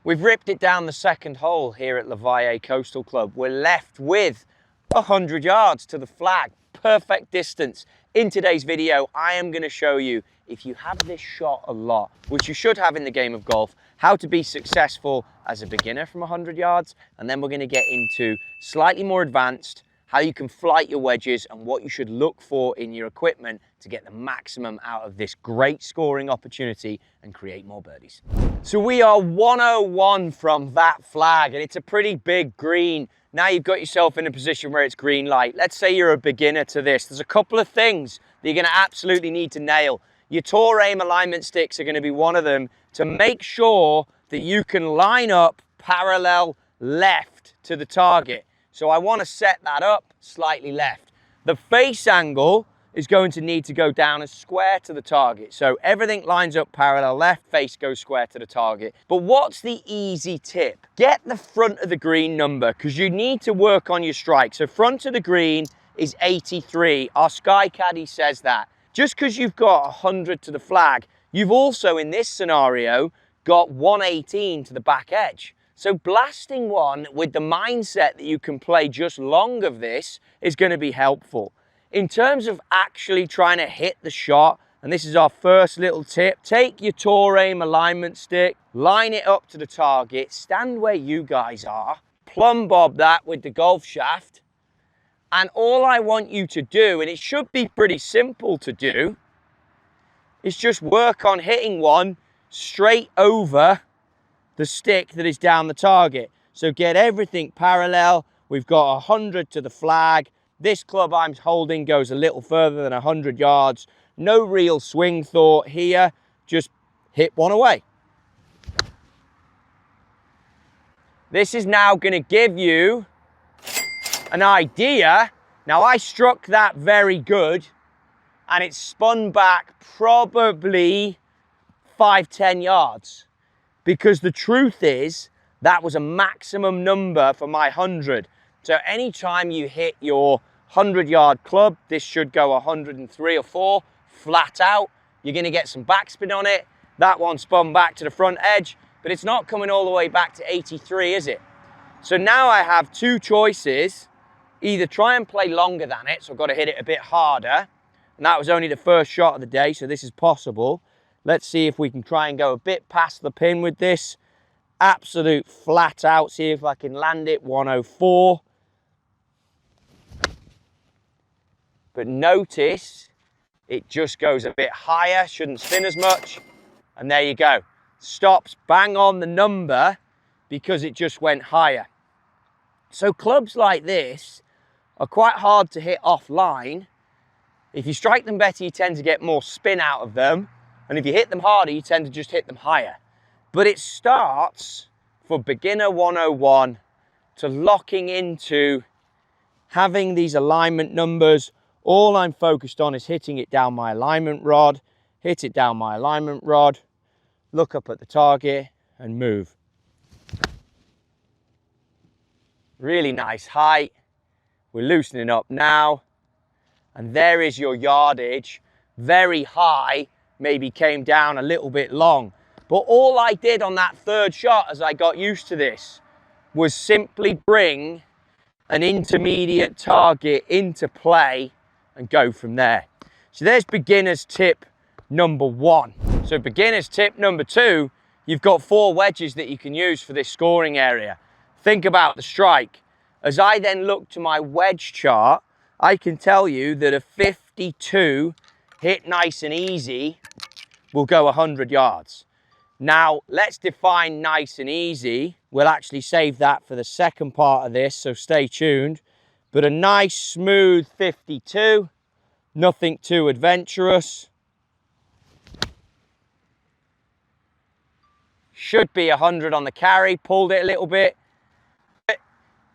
We've ripped it down the second hole here at the Valle Coastal Club. We're left with 100 yards to the flag. Perfect distance. In today's video, I am going to show you, if you have this shot a lot, which you should have in the game of golf, how to be successful as a beginner from 100 yards. And then we're going to get into slightly more advanced, how you can flight your wedges and what you should look for in your equipment to get the maximum out of this great scoring opportunity and create more birdies. So we are 101 from that flag, and it's a pretty big green. Now you've got yourself in a position where it's green light. Let's say you're a beginner to this. There's a couple of things that you're going to absolutely need to nail. Your tour aim alignment sticks are going to be one of them, to make sure that you can line up parallel left to the target. So I want to set that up slightly left. The face angle is going to need to go down as square to the target. So everything lines up parallel left, face goes square to the target. But what's the easy tip? Get the front of the green number, because you need to work on your strike. So front of the green is 83. Our Sky Caddy says that. Just because you've got 100 to the flag, you've also, in this scenario, got 118 to the back edge. So blasting one with the mindset that you can play just long of this is going to be helpful. In terms of actually trying to hit the shot, and this is our first little tip, take your tour aim alignment stick, line it up to the target, stand where you guys are, plumb bob that with the golf shaft, and all I want you to do, and it should be pretty simple to do, is just work on hitting one straight over the stick that is down the target. So get everything parallel. We've got 100 to the flag. This club I'm holding goes a little further than 100 yards. No real swing thought here, just hit one away. This is now going to give you an idea. Now I struck that very good, and it spun back probably 5-10 yards. Because the truth is, that was a maximum number for my 100. So anytime you hit your 100-yard club, this should go 103 or 4, flat out. You're going to get some backspin on it. That one spun back to the front edge, but it's not coming all the way back to 83, is it? So now I have two choices. Either try and play longer than it, so I've got to hit it a bit harder. And that was only the first shot of the day, so this is possible. Let's see if we can try and go a bit past the pin with this. Absolute flat out. See if I can land it. 104. But notice it just goes a bit higher. Shouldn't spin as much. And there you go. Stops bang on the number because it just went higher. So clubs like this are quite hard to hit offline. If you strike them better, you tend to get more spin out of them. And if you hit them harder, you tend to just hit them higher. But it starts for beginner 101 to locking into having these alignment numbers. All I'm focused on is hitting it down my alignment rod, hit it down my alignment rod, look up at the target and move. Really nice height. We're loosening up now. And there is your yardage. Very high. Maybe came down a little bit long. But all I did on that third shot as I got used to this was simply bring an intermediate target into play and go from there. So there's beginner's tip number 1. So beginner's tip number 2, you've got 4 wedges that you can use for this scoring area. Think about the strike. As I then look to my wedge chart, I can tell you that a 52 hit nice and easy will go 100 yards. Now, let's define nice and easy. We'll actually save that for the second part of this, so stay tuned. But a nice, smooth 52, nothing too adventurous. Should be 100 on the carry, pulled it a little bit.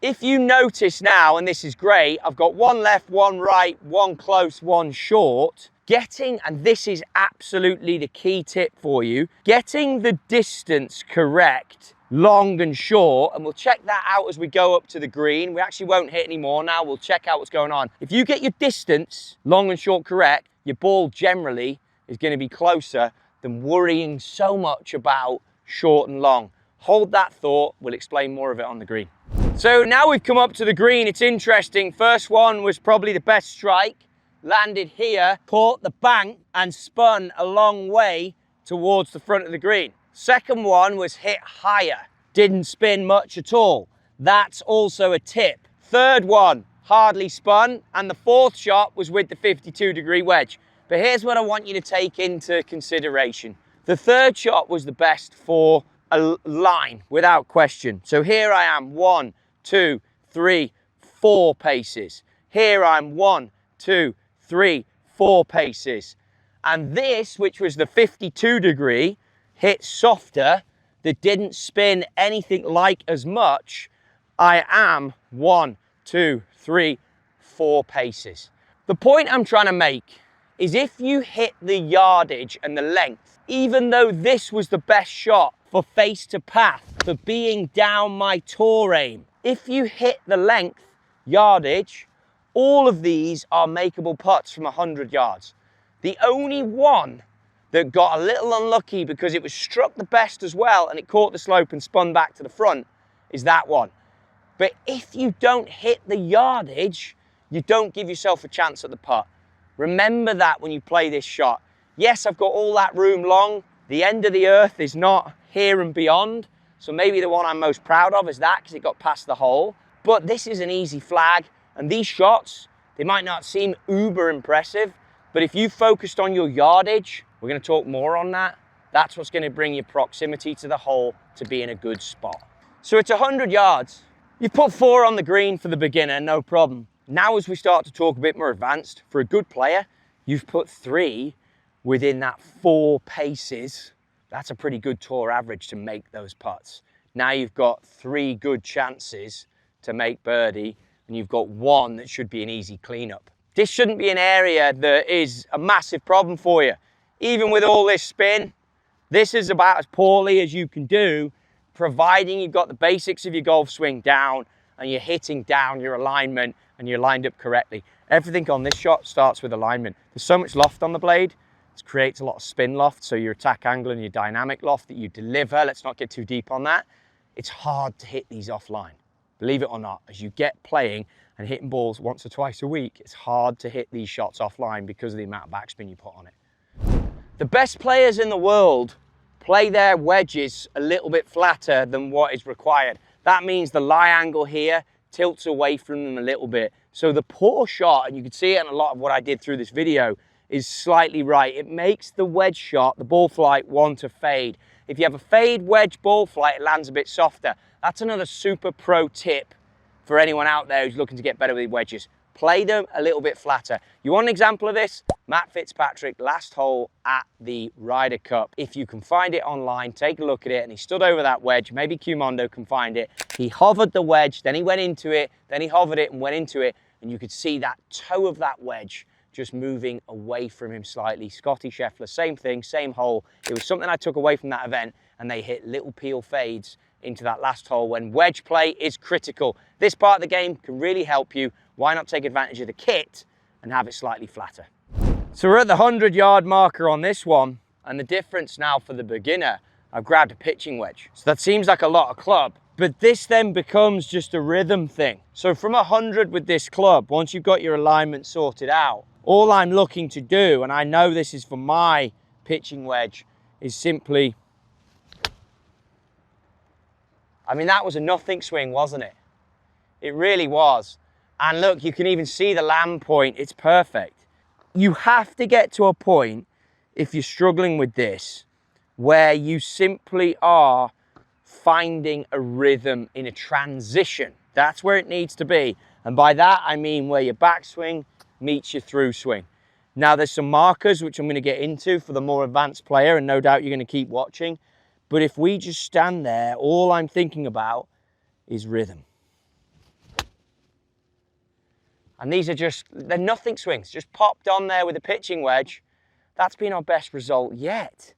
If you notice now, and this is great, I've got one left, one right, one close, one short. Getting, and this is absolutely the key tip for you, getting the distance correct, long and short, and we'll check that out as we go up to the green. We actually won't hit anymore now, we'll check out what's going on. If you get your distance, long and short correct, your ball generally is going to be closer than worrying so much about short and long. Hold that thought, we'll explain more of it on the green. So now we've come up to the green, it's interesting. First one was probably the best strike. Landed here, caught the bank and spun a long way towards the front of the green. Second one was hit higher, didn't spin much at all. That's also a tip. Third one, hardly spun, and the fourth shot was with the 52-degree wedge. But here's what I want you to take into consideration. The third shot was the best for a line, without question. So here I am, 1, 2, 3, 4 paces. Here I'm 1, 2, 3, 4 paces. And this, which was the 52-degree, hit softer, that didn't spin anything like as much. I am 1, 2, 3, 4 paces. The point I'm trying to make is if you hit the yardage and the length, even though this was the best shot for face to path, for being down my tour aim, if you hit the length, yardage, all of these are makeable putts from 100 yards. The only one that got a little unlucky because it was struck the best as well and it caught the slope and spun back to the front is that one. But if you don't hit the yardage, you don't give yourself a chance at the putt. Remember that when you play this shot. Yes, I've got all that room long. The end of the earth is not here and beyond. So maybe the one I'm most proud of is that because it got past the hole. But this is an easy flag. And these shots, they might not seem uber impressive, but if you focused on your yardage, we're going to talk more on that. That's what's going to bring your proximity to the hole to be in a good spot. So it's 100 yards. You put 4 on the green for the beginner, no problem. Now as we start to talk a bit more advanced, for a good player, you've put 3 within that 4 paces. That's a pretty good tour average to make those putts. Now you've got 3 good chances to make birdie, and you've got 1 that should be an easy cleanup. This shouldn't be an area that is a massive problem for you. Even with all this spin, this is about as poorly as you can do, providing you've got the basics of your golf swing down and you're hitting down your alignment and you're lined up correctly. Everything on this shot starts with alignment. There's so much loft on the blade, it creates a lot of spin loft, so your attack angle and your dynamic loft that you deliver, let's not get too deep on that. It's hard to hit these offline. Believe it or not, as you get playing and hitting balls once or twice a week, it's hard to hit these shots offline because of the amount of backspin you put on it. The best players in the world play their wedges a little bit flatter than what is required. That means the lie angle here tilts away from them a little bit. So the poor shot, and you can see it in a lot of what I did through this video, is slightly right. It makes the wedge shot, the ball flight, want to fade. If you have a fade wedge ball flight, it lands a bit softer. That's another super pro tip for anyone out there who's looking to get better with wedges. Play them a little bit flatter. You want an example of this? Matt Fitzpatrick, last hole at the Ryder Cup. If you can find it online, take a look at it. And he stood over that wedge. Maybe Q-Mondo can find it. He hovered the wedge, then he went into it, then he hovered it and went into it. And you could see that toe of that wedge just moving away from him slightly. Scotty Scheffler, same thing, same hole. It was something I took away from that event, and they hit little peel fades into that last hole when wedge play is critical. This part of the game can really help you. Why not take advantage of the kit and have it slightly flatter? So we're at the 100-yard marker on this one, and the difference now for the beginner, I've grabbed a pitching wedge. So that seems like a lot of club, but this then becomes just a rhythm thing. So from 100 with this club, once you've got your alignment sorted out, all I'm looking to do, and I know this is for my pitching wedge, is simply, I mean, that was a nothing swing, wasn't it? It really was. And look, you can even see the land point, it's perfect. You have to get to a point, if you're struggling with this, where you simply are finding a rhythm in a transition. That's where it needs to be. And by that, I mean where your backswing meets your through swing. Now there's some markers which I'm going to get into for the more advanced player, and no doubt you're going to keep watching. But if we just stand there, all I'm thinking about is rhythm. And these are just, they're nothing swings, just popped on there with a pitching wedge. That's been our best result yet.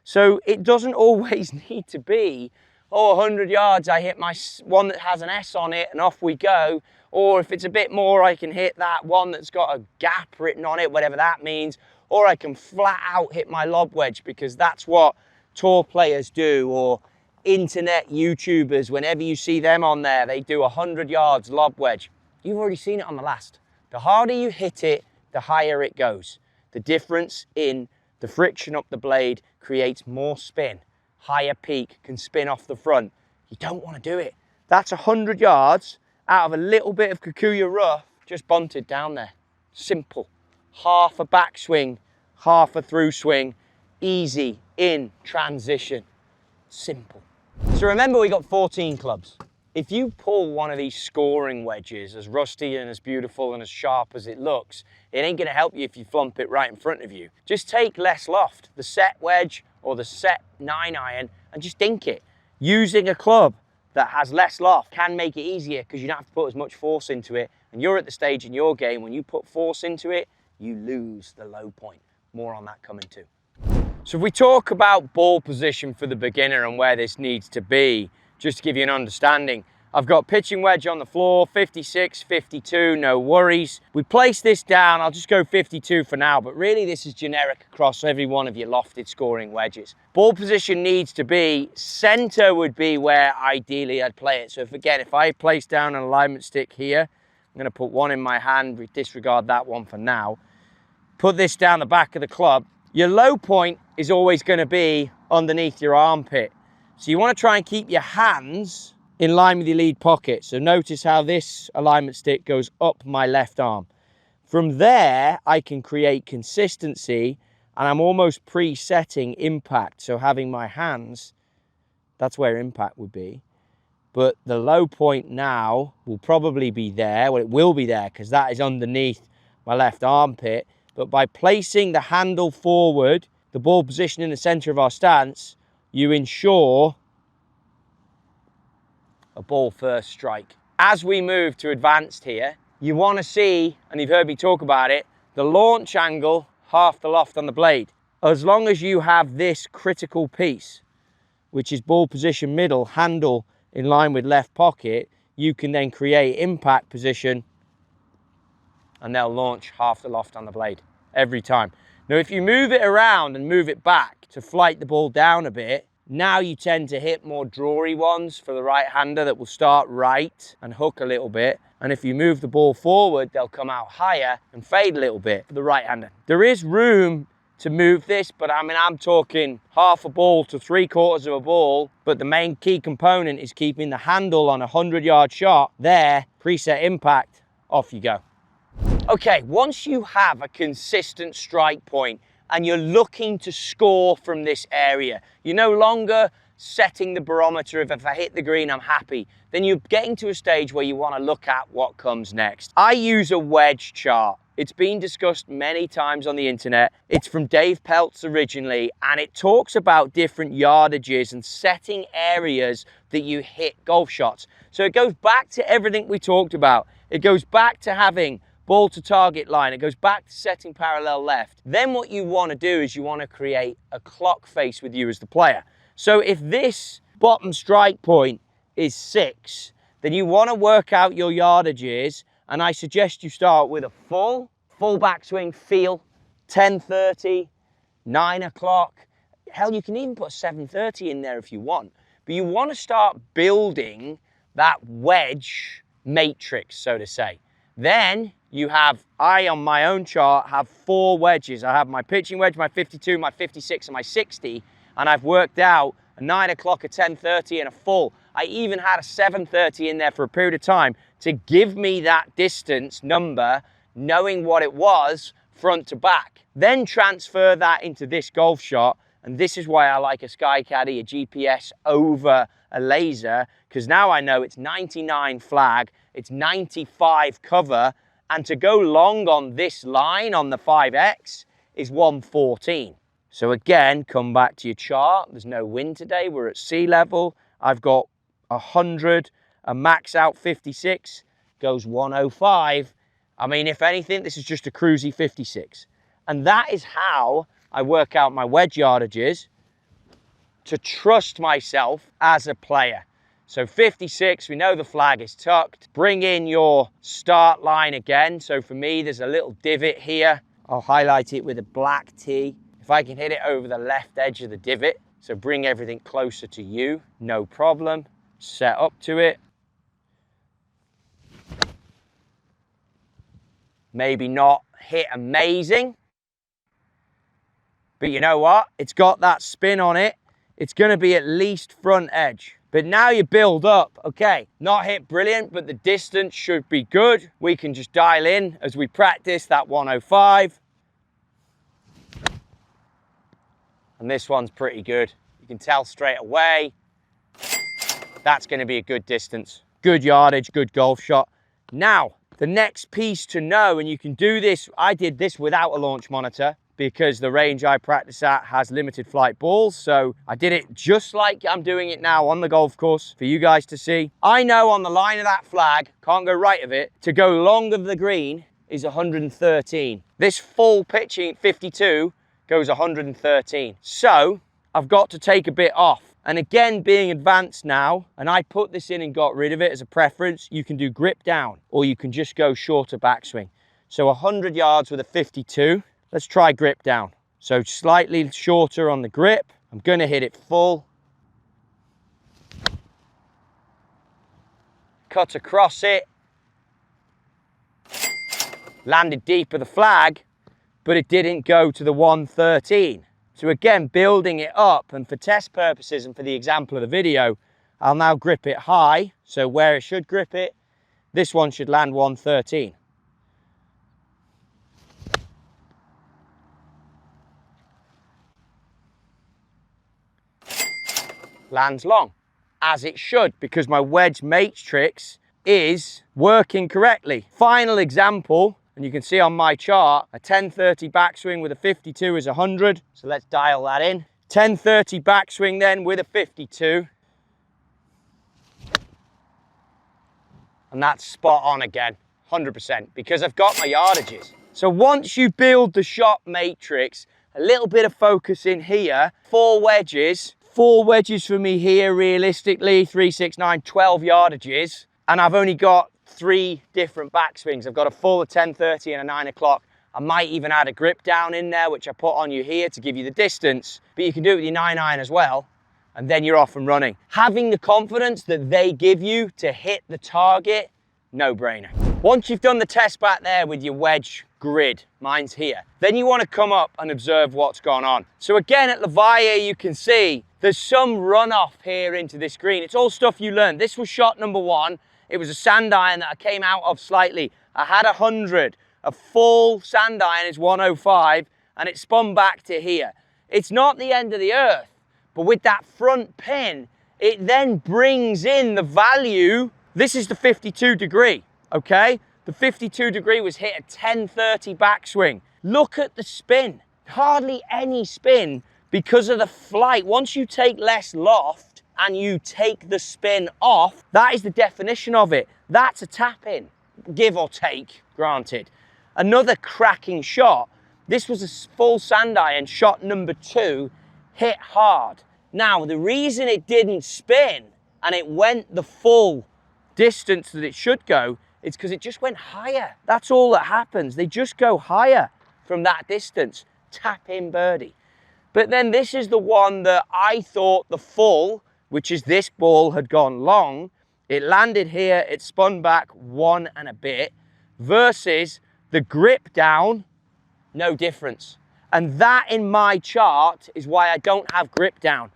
So it doesn't always need to be, oh, 100 yards, I hit my one that has an S on it and off we go. Or if it's a bit more, I can hit that one that's got a gap written on it, whatever that means. Or I can flat out hit my lob wedge because that's what tour players do. Or internet YouTubers, whenever you see them on there, they do 100 yards lob wedge. You've already seen it on the last. The harder you hit it, the higher it goes. The difference in the friction up the blade creates more spin. Higher peak, can spin off the front. You don't want to do it. That's 100 yards out of a little bit of Kikuyu rough, just bunted down there. Simple. Half a backswing, half a through swing, easy in transition. Simple. So remember, we got 14 clubs. If you pull one of these scoring wedges, as rusty and as beautiful and as sharp as it looks, it ain't gonna help you if you flump it right in front of you. Just take less loft, the set wedge or the set 9-iron, and just dink it. Using a club that has less loft can make it easier because you don't have to put as much force into it. And you're at the stage in your game, when you put force into it, you lose the low point. More on that coming too. So if we talk about ball position for the beginner and where this needs to be, just to give you an understanding, I've got pitching wedge on the floor, 56, 52, no worries. We place this down, I'll just go 52 for now, but really this is generic across every one of your lofted scoring wedges. Ball position needs to be, center would be where ideally I'd play it. So if I place down an alignment stick here, I'm gonna put one in my hand, disregard that one for now. Put this down the back of the club. Your low point is always gonna be underneath your armpit. So you wanna try and keep your hands in line with your lead pocket. So notice how this alignment stick goes up my left arm. From there, I can create consistency, and I'm almost pre-setting impact. So having my hands, that's where impact would be. But the low point now will probably be there. Well, it will be there because that is underneath my left armpit. But by placing the handle forward, the ball position in the center of our stance, you ensure a ball first strike. As we move to advanced here, you want to see, and you've heard me talk about it, the launch angle, half the loft on the blade. As long as you have this critical piece, which is ball position middle, handle in line with left pocket, you can then create impact position and they'll launch half the loft on the blade every time. Now, if you move it around and move it back to flight the ball down a bit, now you tend to hit more drawy ones for the right-hander that will start right and hook a little bit. And if you move the ball forward, they'll come out higher and fade a little bit for the right-hander. There is room to move this, but I mean, I'm talking half a ball to 3/4 of a ball, but the main key component is keeping the handle on a 100-yard shot there, preset impact, off you go. Okay, once you have a consistent strike point and you're looking to score from this area, you're no longer setting the barometer of if I hit the green, I'm happy. Then you're getting to a stage where you want to look at what comes next. I use a wedge chart. It's been discussed many times on the internet. It's from Dave Peltz originally, and it talks about different yardages and setting areas that you hit golf shots. So it goes back to everything we talked about. It goes back to having ball to target line. It goes back to setting parallel left. Then what you want to do is you want to create a clock face with you as the player. So if this bottom strike point is 6, then you want to work out your yardages, and I suggest you start with a full backswing feel, 10:30, 9 o'clock. Hell, you can even put a 7:30 in there if you want. But you want to start building that wedge matrix, so to say. Then you have, I on my own chart have 4 wedges. I have my pitching wedge, my 52, my 56, and my 60, and I've worked out a 9 o'clock, a 10:30, and a full. I even had a 7:30 in there for a period of time to give me that distance number, knowing what it was front to back. Then transfer that into this golf shot, and this is why I like a Sky Caddy, a GPS over a laser, because now I know it's 99 flag, it's 95 cover, and to go long on this line on the 5X is 114. So again, come back to your chart. There's no wind today. We're at sea level. I've got 100, a max out 56, goes 105. I mean, if anything, this is just a cruisy 56. And that is how I work out my wedge yardages to trust myself as a player. So 56, we know the flag is tucked. Bring in your start line again. So for me, there's a little divot here. I'll highlight it with a black T. If I can hit it over the left edge of the divot, So bring everything closer to you, no problem. Set up to it. Maybe not hit amazing, but you know what? It's got that spin on it. It's going to be at least front edge. But now you build up. Okay, not hit brilliant, but the distance should be good. We can just dial in as we practice that 105. And this one's pretty good. You can tell straight away. That's going to be a good distance. Good yardage, good golf shot. Now, the next piece to know, and you can do this, I did this without a launch monitor because the range I practice at has limited flight balls. So I did it just like I'm doing it now on the golf course for you guys to see. I know on the line of that flag, can't go right of it, to go long of the green is 113. This full pitching 52 goes 113. So I've got to take a bit off. And again, being advanced now, and I put this in and got rid of it as a preference, you can do grip down or you can just go shorter backswing. So 100 yards with a 52. Let's try grip down. So slightly shorter on the grip. I'm going to hit it full. Cut across it. Landed deep of the flag, but it didn't go to the 113. So again, building it up, and for test purposes and for the example of the video, I'll now grip it high. So where it should grip it, this one should land 113. Lands long, as it should, because my wedge matrix is working correctly. Final example, and you can see on my chart, a 1030 backswing with a 52 is 100. So let's dial that in. 1030 backswing then with a 52. And that's spot on again, 100%, because I've got my yardages. So once you build the shot matrix, a little bit of focus in here, 4 wedges for me here realistically, 3, 6, 9, 12 yardages. And I've only got 3 different backswings. I've got a full, a 1030 and a 9 o'clock. I might even add a grip down in there, which I put on you here to give you the distance, but you can do it with your 9-iron as well, and then you're off and running. Having the confidence that they give you to hit the target, no brainer. Once you've done the test back there with your wedge grid, mine's here, then you want to come up and observe what's gone on. So again, at Valle, you can see there's some runoff here into this green. It's all stuff you learned. This was shot number 1. It was a sand iron that I came out of slightly. I had 100. A full sand iron is 105, and it spun back to here. It's not the end of the earth, but with that front pin, it then brings in the value. This is the 52 degree, okay? The 52 degree was hit at 1030 backswing. Look at the spin. Hardly any spin because of the flight. Once you take less loft and you take the spin off, that is the definition of it. That's a tap in, give or take, granted. Another cracking shot. This was a full sand iron, shot number 2, hit hard. Now, the reason it didn't spin and it went the full distance that it should go is because it just went higher. That's all that happens. They just go higher from that distance. Tap in birdie. But then this is the one that I thought the full, which is this ball, had gone long. It landed here, it spun back 1 and a bit, versus the grip down, no difference. And that in my chart is why I don't have grip down.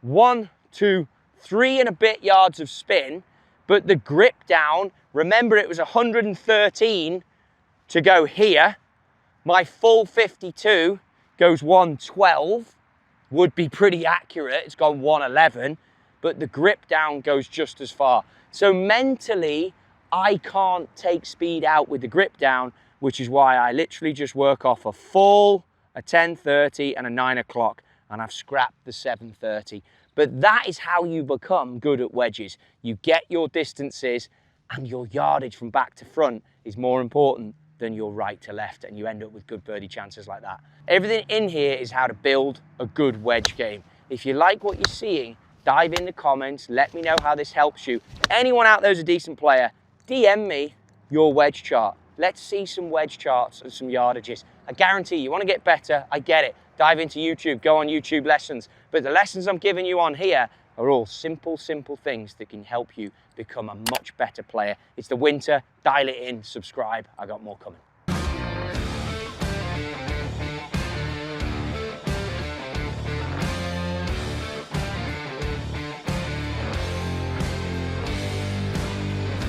1, 2, 3 and a bit yards of spin, but the grip down, remember it was 113 to go here. My full 52 goes 112, would be pretty accurate. It's gone 111, but the grip down goes just as far. So mentally, I can't take speed out with the grip down, which is why I literally just work off a full, a 1030 and a 9 o'clock, and I've scrapped the 730. But that is how you become good at wedges. You get your distances, and your yardage from back to front is more important than your right to left, and you end up with good birdie chances like that. Everything in here is how to build a good wedge game. If you like what you're seeing, dive in the comments, let me know how this helps you. Anyone out there who's a decent player, DM me your wedge chart. Let's see some wedge charts and some yardages. I guarantee you want to get better, I get it. Dive into YouTube, go on YouTube lessons. But But the lessons I'm giving you on here are all simple things that can help you become a much better player. It's the winter, dial it in, subscribe, I got more coming.